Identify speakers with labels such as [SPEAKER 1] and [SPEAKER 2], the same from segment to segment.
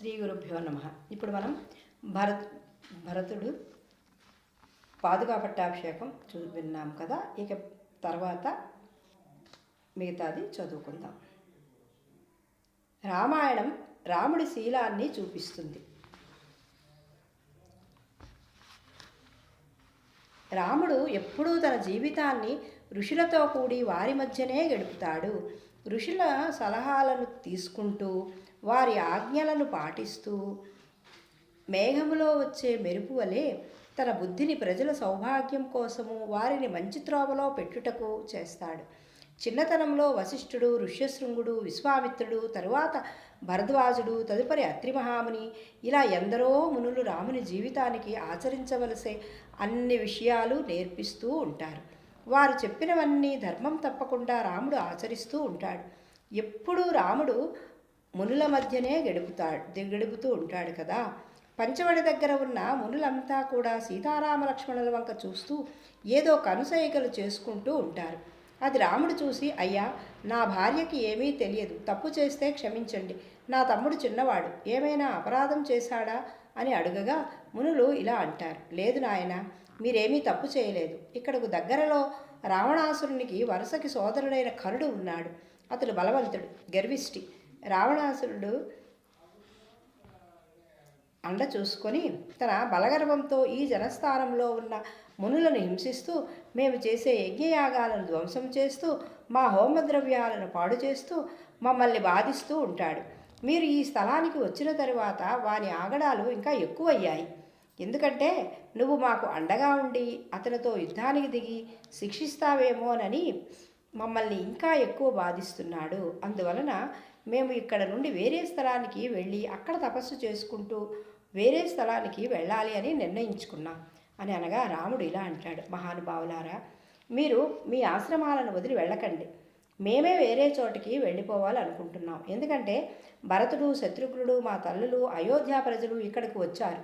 [SPEAKER 1] శ్రీ గురుభ్యో నమః. ఇప్పుడు మనం భరతుడు పాదుకా పట్టాభిషేకం విన్నాం కదా. ఇక తర్వాత మిగతాది చదువుకుందాం. రామాయణం రాముడి శీలాన్ని చూపిస్తుంది. రాముడు ఎప్పుడూ తన జీవితాన్ని ఋషులతో కూడి వారి మధ్యనే గడుపుతాడు. ఋషుల సలహాలను తీసుకుంటూ వారి ఆజ్ఞలను పాటిస్తూ మేఘములో వచ్చే మెరుపు వలె తన బుద్ధిని ప్రజల సౌభాగ్యం కోసము వారిని మంచి త్రోవలో పెట్టుటకు చేస్తాడు. చిన్నతనంలో వశిష్ఠుడు, ఋష్యశృంగుడు, విశ్వామిత్రుడు, తరువాత భరద్వాజుడు, తదుపరి అత్రి మహాముని, ఇలా ఎందరో మునులు రాముని జీవితానికి ఆచరించవలసే అన్ని విషయాలు నేర్పిస్తూ ఉంటారు. వారు చెప్పినవన్నీ ధర్మం తప్పకుండా రాముడు ఆచరిస్తూ ఉంటాడు. ఎప్పుడూ రాముడు మునుల మధ్యనే గడుపుతూ ఉంటాడు కదా. పంచవడి దగ్గర ఉన్న మునులంతా కూడా సీతారామ లక్ష్మణుల వంక చూస్తూ ఏదో కనుసైగలు చేసుకుంటూ ఉంటారు. అది రాముడు చూసి, అయ్యా, నా భార్యకి ఏమీ తెలియదు, తప్పు చేస్తే క్షమించండి, నా తమ్ముడు చిన్నవాడు, ఏమైనా అపరాధం చేశాడా అని అడుగగా మునులు ఇలా అంటారు, లేదు నాయన, మీరేమీ తప్పు చేయలేదు. ఇక్కడకు దగ్గరలో రావణాసురునికి వరుసకి సోదరుడైన కరుడు ఉన్నాడు. అతడు బలవంతుడు, గర్విష్టి. రావణాసురుడు అండ చూసుకొని తన బలగర్వంతో ఈ జనస్థానంలో ఉన్న మునులను హింసిస్తూ, మేము చేసే యజ్ఞయాగాలను ధ్వంసం చేస్తూ, మా హోమద్రవ్యాలను పాడు చేస్తూ మమ్మల్ని బాధిస్తూ ఉంటాడు. మీరు ఈ స్థలానికి వచ్చిన తరువాత వాని ఆగడాలు ఇంకా ఎక్కువయ్యాయి. ఎందుకంటే నువ్వు మాకు అండగా ఉండి అతనితో యుద్ధానికి దిగి శిక్షిస్తావేమోనని మమ్మల్ని ఇంకా ఎక్కువ బాధిస్తున్నాడు. అందువలన మేము ఇక్కడ నుండి వేరే స్థలానికి వెళ్ళి అక్కడ తపస్సు చేసుకుంటూ వేరే స్థలానికి వెళ్ళాలి అని నిర్ణయించుకున్నాం అని అనగా రాముడు ఇలా అంటాడు, మహానుభావులారా, మీరు మీ ఆశ్రమాలను వదిలి వెళ్ళకండి. మేమే వేరే చోటికి వెళ్ళిపోవాలనుకుంటున్నాం. ఎందుకంటే భరతుడు, శత్రుఘ్నుడు, మా తల్లులు, అయోధ్య ప్రజలు ఇక్కడికి వచ్చారు.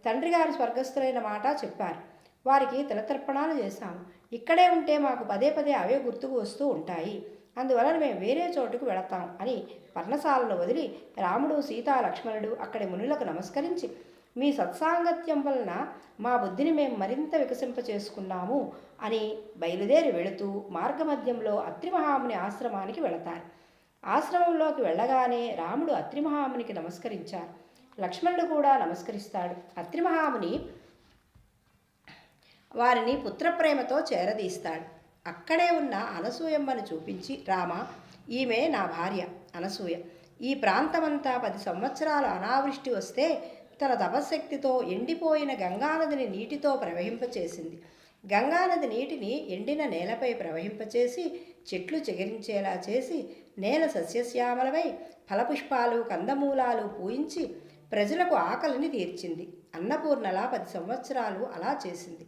[SPEAKER 1] తండ్రి గారు స్వర్గస్థులైన మాట చెప్పారు. వారికి తిలతర్పణాలు చేశాము. ఇక్కడే ఉంటే మాకు పదే పదే అవే గుర్తుకు వస్తూ ఉంటాయి. అందువలన మేము వేరే చోటుకు వెళతాం అని పర్ణశాలను వదిలి రాముడు, సీతా, లక్ష్మణుడు అక్కడి మునులకు నమస్కరించి, మీ సత్సాంగత్యం వలన మా బుద్ధిని మేము మరింత వికసింపచేసుకున్నాము అని బయలుదేరి వెళుతూ మార్గమధ్యంలో అత్రి మహాముని ఆశ్రమానికి వెళతారు. ఆశ్రమంలోకి వెళ్ళగానే రాముడు అత్రి మహామునికి నమస్కరించారు. లక్ష్మణుడు కూడా నమస్కరిస్తాడు. అత్రి మహాముని వారిని పుత్రప్రేమతో చేరదీస్తాడు. అక్కడే ఉన్న అనసూయమ్మను చూపించి, రామ, ఈమె నా భార్య అనసూయ. ఈ ప్రాంతమంతా 10 సంవత్సరాలు అనావృష్టి వస్తే తన తపశక్తితో ఎండిపోయిన గంగానదిని నీటితో ప్రవహింపచేసింది. గంగానది నీటిని ఎండిన నేలపై ప్రవహింపచేసి చెట్లు చెగిరించేలా చేసి నేల సస్యశ్యామలమై ఫలపుష్పాలు, కందమూలాలు పూయించి ప్రజలకు ఆకలిని తీర్చింది. అన్నపూర్ణలా 10 సంవత్సరాలు అలా చేసింది.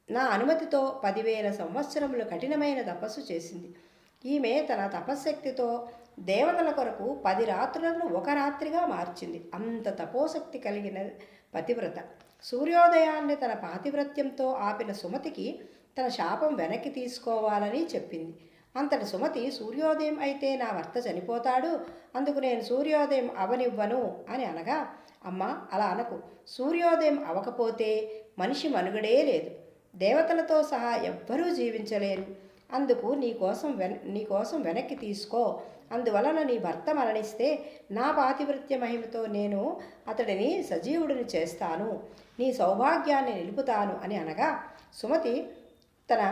[SPEAKER 1] నా అనుమతితో 10,000 సంవత్సరములు కఠినమైన తపస్సు చేసింది. ఈమె తన తపశ్శక్తితో దేవతల కొరకు 10 రాత్రులను ఒక రాత్రిగా మార్చింది. అంత తపోశక్తి కలిగిన పతివ్రత. సూర్యోదయాన్ని తన పాతివ్రత్యంతో ఆపిన సుమతికి తన శాపం వెనక్కి తీసుకోవాలని చెప్పింది. అంతటి సుమతి, సూర్యోదయం అయితే నా భర్త చనిపోతాడు, అందుకు నేను సూర్యోదయం అవనివ్వను అని అనగా, అమ్మ, అలా అనకు. సూర్యోదయం అవకపోతే మనిషి మనుగడే లేదు. దేవతలతో సహా ఎవ్వరూ జీవించలేరు. అందుకు నీకోసం వెనక్కి తీసుకో. అందువలన నీ భర్త మరణిస్తే నా పాతివ్రత్య మహిమతో నేను అతడిని సజీవుడిని చేస్తాను, నీ సౌభాగ్యాన్ని నిలుపుతాను అని అనగా సుమతి తన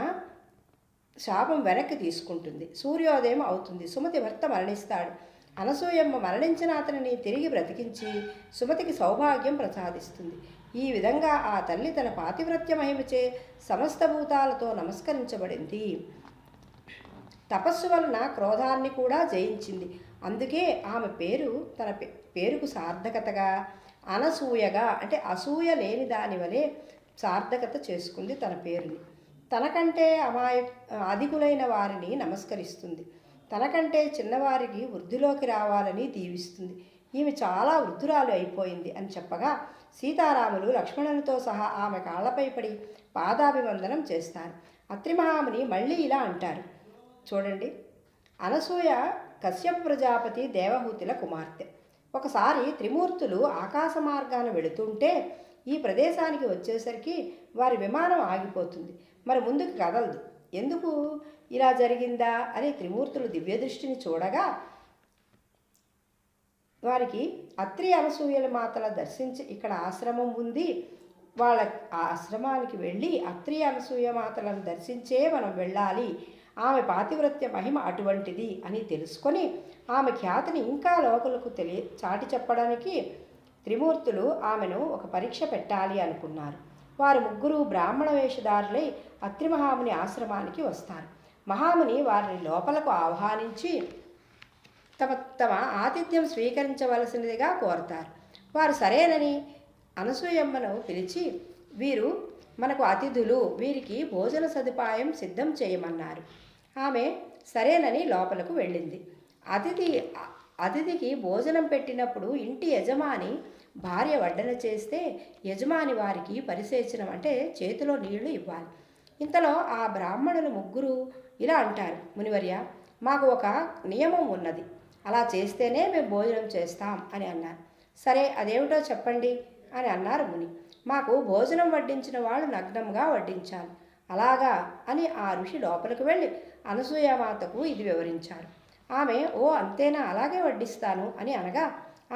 [SPEAKER 1] శాపం వెనక్కి తీసుకుంటుంది. సూర్యోదయం అవుతుంది. సుమతి భర్త మరణిస్తాడు. అనసూయమ్మ మరణించిన అతనిని తిరిగి బ్రతికించి సుమతికి సౌభాగ్యం ప్రసాదిస్తుంది. ఈ విధంగా ఆ తల్లి తన పాతివ్రత్య మహిమచే సమస్త భూతాలతో నమస్కరించబడింది. తపస్సు వలన క్రోధాన్ని కూడా జయించింది. అందుకే ఆమె పేరు తన పేరుకు సార్థకతగా అనసూయగా, అంటే అసూయ లేని దాని వలె సార్థకత చేసుకుంది తన పేరుని. తనకంటే అధికులైన వారిని నమస్కరిస్తుంది. తనకంటే చిన్నవారికి వృద్ధిలోకి రావాలని దీవిస్తుంది. ఈమె చాలా వృద్ధురాలు అయిపోయింది అని చెప్పగా సీతారాములు లక్ష్మణునితో సహా ఆమె కాళ్లపై పడి పాదాభివందనం చేస్తారు. అత్రి మహాముని మళ్ళీ ఇలా అంటారు, చూడండి, అనసూయ కశ్యప ప్రజాపతి దేవహూతిల కుమార్తె. ఒకసారి త్రిమూర్తులు ఆకాశ మార్గాన వెళుతుంటే ఈ ప్రదేశానికి వచ్చేసరికి వారి విమానం ఆగిపోతుంది. మరి ముందుకు కదలదు. ఎందుకు ఇలా జరిగిందా అని త్రిమూర్తులు దివ్యదృష్టిని చూడగా వారికి అత్రి అనసూయల మాతల దర్శించి ఇక్కడ ఆశ్రమం ఉంది, వాళ్ళ ఆశ్రమానికి వెళ్ళి అత్రి అనసూయ మాతలను దర్శించే మనం వెళ్ళాలి, ఆమె పాతివ్రత్య మహిమ అటువంటిది అని తెలుసుకొని ఆమె ఖ్యాతిని ఇంకా లోకలకు చాటి చెప్పడానికి త్రిమూర్తులు ఆమెను ఒక పరీక్ష పెట్టాలి అనుకున్నారు. వారు ముగ్గురు బ్రాహ్మణ వేషధారులై అత్రి మహాముని ఆశ్రమానికి వస్తారు. మహాముని వారిని లోపలకు ఆహ్వానించి తమ తమ ఆతిథ్యం స్వీకరించవలసినదిగా కోరతారు. వారు సరేనని అనసూయమ్మను పిలిచి, వీరు మనకు అతిథులు, వీరికి భోజన సదుపాయం సిద్ధం చేయమన్నారు. ఆమె సరేనని లోపలకు వెళ్ళింది. అతిథికి భోజనం పెట్టినప్పుడు ఇంటి యజమాని భార్య వడ్డన చేస్తే యజమాని వారికి పరిసేచనం అంటే చేతిలో నీళ్లు ఇవ్వాలి. ఇంతలో ఆ బ్రాహ్మణులు ముగ్గురు ఇలా అంటారు, మునివర్య, మాకు ఒక నియమం ఉన్నది, అలా చేస్తేనే మేము భోజనం చేస్తాం అని అన్నారు. సరే, అదేమిటో చెప్పండి అని అన్నారు ముని. మాకు భోజనం వడ్డించిన వాళ్ళు నగ్నంగా వడ్డించాలి. అలాగా అని ఆ ఋషి లోపలికి వెళ్ళి అనసూయమాతకు ఇది వివరించారు. ఆమె ఓ అంతేనా, అలాగే వడ్డిస్తాను అని అనగా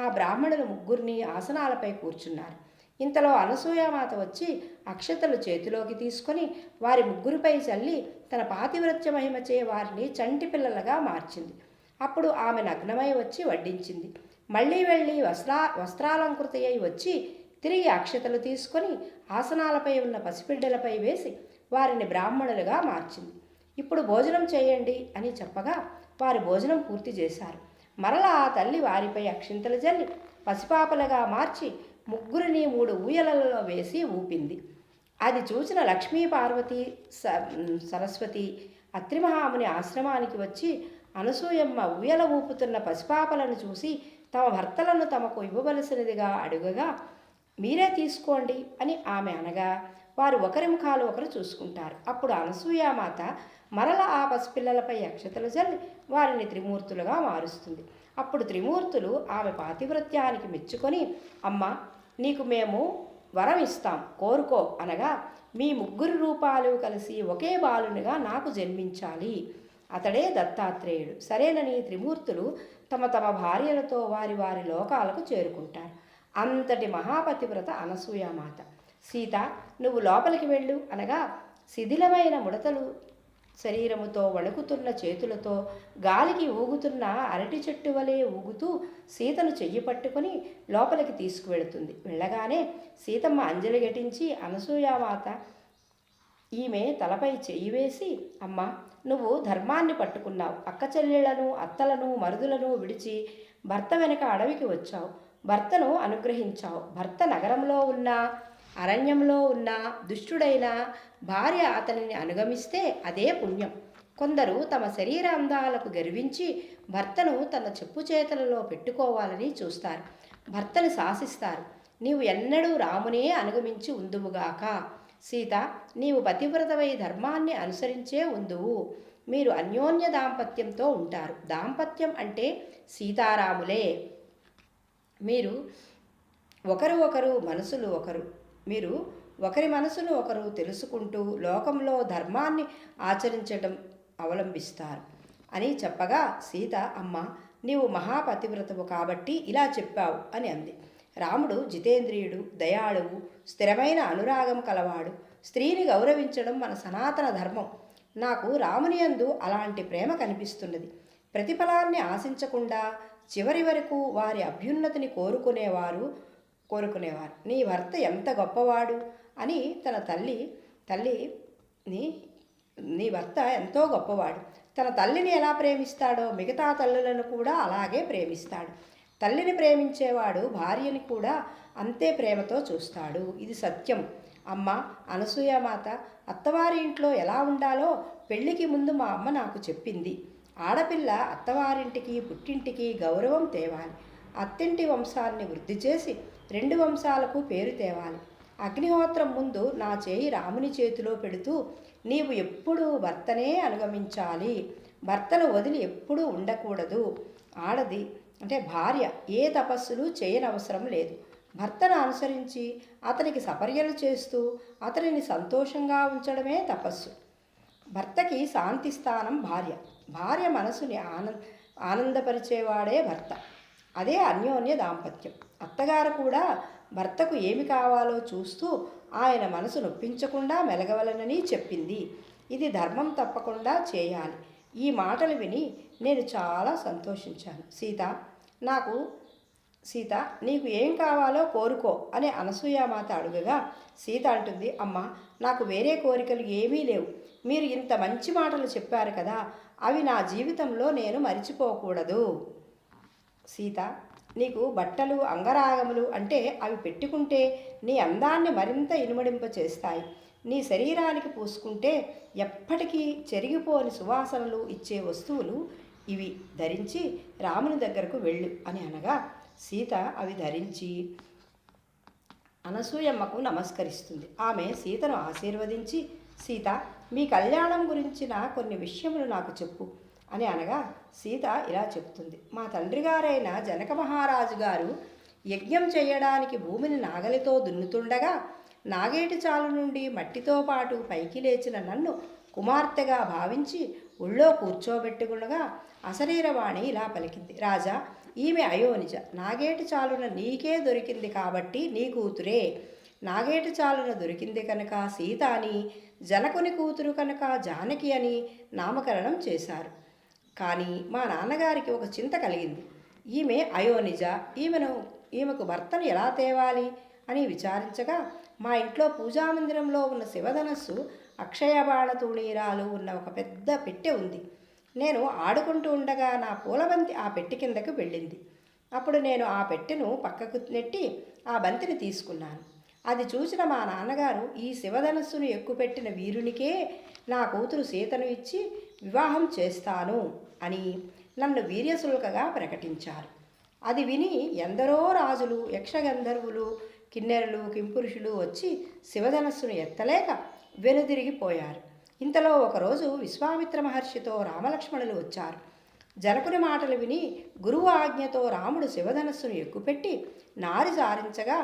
[SPEAKER 1] ఆ బ్రాహ్మణులు ముగ్గురిని ఆసనాలపై కూర్చున్నారు. ఇంతలో అనసూయమాత వచ్చి అక్షతలు చేతిలోకి తీసుకొని వారి ముగ్గురిపై చల్లి తన పాతివ్రత్య మహిమచే వారిని చంటి పిల్లలుగా మార్చింది. అప్పుడు ఆమె నగ్నమై వచ్చి వడ్డించింది. మళ్ళీ వెళ్ళి వస్త్రాలంకృత అయి వచ్చి తిరిగి అక్షతలు తీసుకొని ఆసనాలపై ఉన్న పసిబిడ్డలపై వేసి వారిని బ్రాహ్మణులుగా మార్చింది. ఇప్పుడు భోజనం చేయండి అని చెప్పగా వారి భోజనం పూర్తి చేశారు. మరలా ఆ తల్లి వారిపై అక్షింతలు జల్లి పసిపాపలుగా మార్చి ముగ్గురిని 3 ఊయలలో వేసి ఊపింది. అది చూసిన లక్ష్మీ పార్వతి సరస్వతి అత్రి మహాముని ఆశ్రమానికి వచ్చి అనసూయమ్మ ఊయల ఊపుతున్న పసిపాపలను చూసి తమ భర్తలను తమకు ఇవ్వవలసినదిగా అడుగగా మీరే తీసుకోండి అని ఆమె అనగా వారు ఒకరి ముఖాలు ఒకరు చూసుకుంటారు. అప్పుడు అనసూయామాత మరల ఆ పసిపిల్లలపై అక్షతలు జల్లి వారిని త్రిమూర్తులుగా మారుస్తుంది. అప్పుడు త్రిమూర్తులు ఆమె పాతివ్రత్యానికి మెచ్చుకొని, అమ్మ, నీకు మేము వరం ఇస్తాం, కోరుకో అనగా మీ ముగ్గురు రూపాలు కలిసి ఒకే బాలునిగా నాకు జన్మించాలి. అతడే దత్తాత్రేయుడు. సరేనని త్రిమూర్తులు తమ తమ భార్యలతో వారి వారి లోకాలకు చేరుకుంటారు. అంతటి మహాపతివ్రత అనసూయామాత. సీత, నువ్వు లోపలికి వెళ్ళు అనగా శిథిలమైన ముడతలు శరీరముతో వణుకుతున్న చేతులతో గాలికి ఊగుతున్న అరటి చెట్టు వలె ఊగుతూ సీతను చెయ్యి పట్టుకొని లోపలికి తీసుకువెళుతుంది. వెళ్ళగానే సీతమ్మ అంజలి ఘటించి అనసూయామాత ఈమె తలపై చెయ్యి వేసి, అమ్మ, నువ్వు ధర్మాన్ని పట్టుకున్నావు, అక్క చెల్లెళ్లను అత్తలను మరుదులను విడిచి భర్త వెనక అడవికి వచ్చావు, భర్తను అనుగ్రహించావు. భర్త నగరంలో ఉన్నా అరణ్యంలో ఉన్న దుష్టుడైన భార్య అతనిని అనుగమిస్తే అదే పుణ్యం. కొందరు తమ శరీర అందాలకు గర్వించి భర్తను తన చెప్పు చేతలలో పెట్టుకోవాలని చూస్తారు, భర్తను శాసిస్తారు. నీవు ఎన్నడూ రామునే అనుగమించి ఉందువుగాక. సీత, నీవు పతివ్రతవై ధర్మాన్ని అనుసరించే ఉందువు. మీరు అన్యోన్య దాంపత్యంతో ఉంటారు. దాంపత్యం అంటే సీతారాములే. మీరు మీరు ఒకరి మనసును ఒకరు తెలుసుకుంటూ లోకంలో ధర్మాన్ని ఆచరించడం అవలంబిస్తారు అని చెప్పగా సీత, అమ్మ, నీవు మహాపతివ్రతవు కాబట్టి ఇలా చెప్పావు అని అంది. రాముడు జితేంద్రియుడు, దయాళువు, స్థిరమైన అనురాగం కలవాడు. స్త్రీని గౌరవించడం మన సనాతన ధర్మం. నాకు రాముని యందు అలాంటి ప్రేమ కనిపిస్తున్నది. ప్రతిఫలాన్ని ఆశించకుండా చివరి వరకు వారి అభ్యున్నతిని కోరుకునేవారు. నీ భర్త ఎంత గొప్పవాడు అని తన తల్లిని నీ భర్త ఎంతో గొప్పవాడు. తన తల్లిని ఎలా ప్రేమిస్తాడో మిగతా తల్లులను కూడా అలాగే ప్రేమిస్తాడు. తల్లిని ప్రేమించేవాడు భార్యని కూడా అంతే ప్రేమతో చూస్తాడు. ఇది సత్యం. అమ్మ, అనసూయమాత, అత్తవారి ఇంట్లో ఎలా ఉండాలో పెళ్లికి ముందు మా అమ్మ నాకు చెప్పింది. ఆడపిల్ల అత్తవారింటికి పుట్టింటికి గౌరవం తేవాలి. అత్తింటి వంశాన్ని వృద్ధి చేసి 2 వంశాలకు పేరు తేవాలి. అగ్నిహోత్రం ముందు నా చేయి రాముని చేతిలో పెడుతూ నీవు ఎప్పుడూ భర్తనే అనుగమించాలి. భర్తను వదిలి ఎప్పుడూ ఉండకూడదు. అంటే భార్య ఏ తపస్సులు చేయనవసరం లేదు. భర్తను అనుసరించి అతనికి సపర్యలు చేస్తూ అతనిని సంతోషంగా ఉంచడమే తపస్సు. భర్తకి శాంతి స్థానం భార్య. భార్య మనసుని ఆనందపరిచేవాడే భర్త. అదే అన్యోన్య దాంపత్యం. అత్తగారు కూడా భర్తకు ఏమి కావాలో చూస్తూ ఆయన మనసు నొప్పించకుండా మెలగవలనని చెప్పింది. ఇది ధర్మం తప్పకుండా చేయాలి. ఈ మాటలు విని నేను చాలా సంతోషించాను. నాకు సీత నీకు ఏం కావాలో కోరుకో అని అనసూయామాత అడుగగా సీత అంటుంది, అమ్మ నాకు వేరే కోరికలు ఏమీ లేవు. మీరు ఇంత మంచి మాటలు చెప్పారు కదా, అవి నా జీవితంలో నేను మరిచిపోకూడదు. సీత, నీకు బట్టలు అంగరాగములు అంటే అవి పెట్టుకుంటే నీ అందాన్ని మరింత ఇనుమడింప చేస్తాయి. నీ శరీరానికి పూసుకుంటే ఎప్పటికీ చెరిగిపోని సువాసనలు ఇచ్చే వస్తువులు ఇవి ధరించి రాముని దగ్గరకు వెళ్ళు అని అనగా సీత అవి ధరించి అనసూయమ్మకు నమస్కరిస్తుంది. ఆమె సీతను ఆశీర్వదించి, సీత మీ కళ్యాణం గురించిన కొన్ని విషయములు నాకు చెప్పు అని అనగా సీత ఇలా చెప్తుంది. మా తండ్రి గారైన జనక మహారాజు గారు యజ్ఞం చేయడానికి భూమిని నాగలితో దున్నుతుండగా నాగేటి చాలు నుండి మట్టితో పాటు పైకి లేచిన నన్ను కుమార్తెగా భావించి ఒళ్ళో కూర్చోబెట్టుకునగా అశరీరవాణి ఇలా పలికింది, రాజా ఈమె అయోనిజ. నాగేటి చాలున నీకే దొరికింది కాబట్టి నీ కూతురే. నాగేటి చాలున దొరికింది కనుక సీత అని, జనకుని కూతురు కనుక జానకి అని నామకరణం చేశారు. కానీ మా నాన్నగారికి ఒక చింత కలిగింది. ఈమె అయోనిజ, ఈమెకు భర్తను ఎలా తేవాలి అని విచారించగా మా ఇంట్లో పూజామందిరంలో ఉన్న శివధనస్సు అక్షయబాణ తూణీరాలు ఉన్న ఒక పెద్ద పెట్టె ఉంది. నేను ఆడుకుంటూ ఉండగా నా పూలబంతి ఆ పెట్టి కిందకు వెళ్ళింది. అప్పుడు నేను ఆ పెట్టెను పక్కకు నెట్టి ఆ బంతిని తీసుకున్నాను. అది చూసిన మా నాన్నగారు ఈ శివధనస్సును ఎక్కుపెట్టిన వీరునికే నా కూతురు సీతను ఇచ్చి వివాహం చేస్తాను అని నన్ను వీర్యశుల్కగా ప్రకటించారు. అది విని ఎందరో రాజులు, యక్షగంధర్వులు, కిన్నెరలు, కింపురుషులు వచ్చి శివధనస్సును ఎత్తలేక వెనుదిరిగిపోయారు. ఇంతలో ఒకరోజు విశ్వామిత్ర మహర్షితో రామలక్ష్మణులు వచ్చారు. జనకుని మాటలు విని గురువు ఆజ్ఞతో రాముడు శివధనస్సును ఎక్కుపెట్టి నారి సారించగా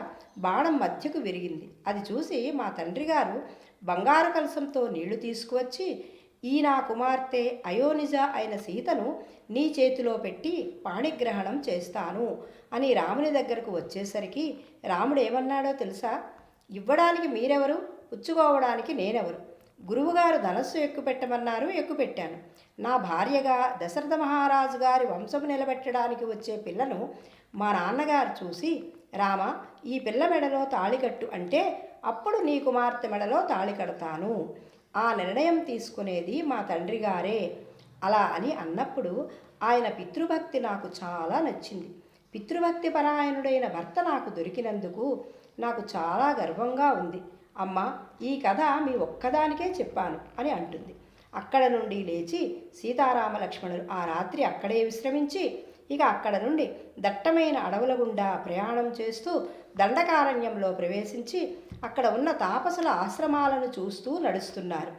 [SPEAKER 1] బాణం మధ్యకు విరిగింది. అది చూసి మా తండ్రి గారు బంగారు కలశంతో నీళ్లు తీసుకువచ్చి, ఈ నా కుమార్తె అయోనిజ అయిన సీతను నీ చేతిలో పెట్టి పాణిగ్రహణం చేస్తాను అని రాముని దగ్గరకు వచ్చేసరికి రాముడు ఏమన్నాడో తెలుసా? ఇవ్వడానికి మీరెవరు, పుచ్చుకోవడానికి నేనెవరు? గురువుగారు ధనస్సు ఎక్కుపెట్టమన్నారు, ఎక్కుపెట్టాను. నా భార్యగా దశరథ మహారాజు గారి వంశము నిలబెట్టడానికి వచ్చే పిల్లను మా నాన్నగారు చూసి, రామ ఈ పిల్ల మెడలో తాళికట్టు అంటే అప్పుడు నీ కుమార్తె మెడలో తాళి కడతాను. ఆ నిర్ణయం తీసుకునేది మా తండ్రి గారే. అలా అని అన్నప్పుడు ఆయన పితృభక్తి నాకు చాలా నచ్చింది. పితృభక్తి పరాయణుడైన భర్త నాకు దొరికినందుకు నాకు చాలా గర్వంగా ఉంది. అమ్మ ఈ కథ మీ ఒక్కదానికే చెప్పాను అని అంటుంది. అక్కడ నుండి లేచి సీతారామ లక్ష్మణులు ఆ రాత్రి అక్కడే విశ్రమించి ఇక అక్కడ నుండి దట్టమైన అడవుల గుండా ప్రయాణం చేస్తూ దండకారణ్యంలో ప్రవేశించి అక్కడ ఉన్న తాపసుల ఆశ్రమాలను చూస్తూ నడుస్తున్నారు.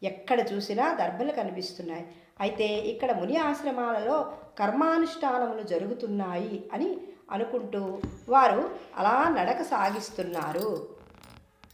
[SPEAKER 1] ఎక్కడ చూసినా దర్భలు కనిపిస్తున్నాయి. అయితే ఇక్కడ ముని ఆశ్రమాలలో కర్మానుష్ఠానములు జరుగుతున్నాయి అని అనుకుంటూ వారు అలా నడక సాగిస్తున్నారు.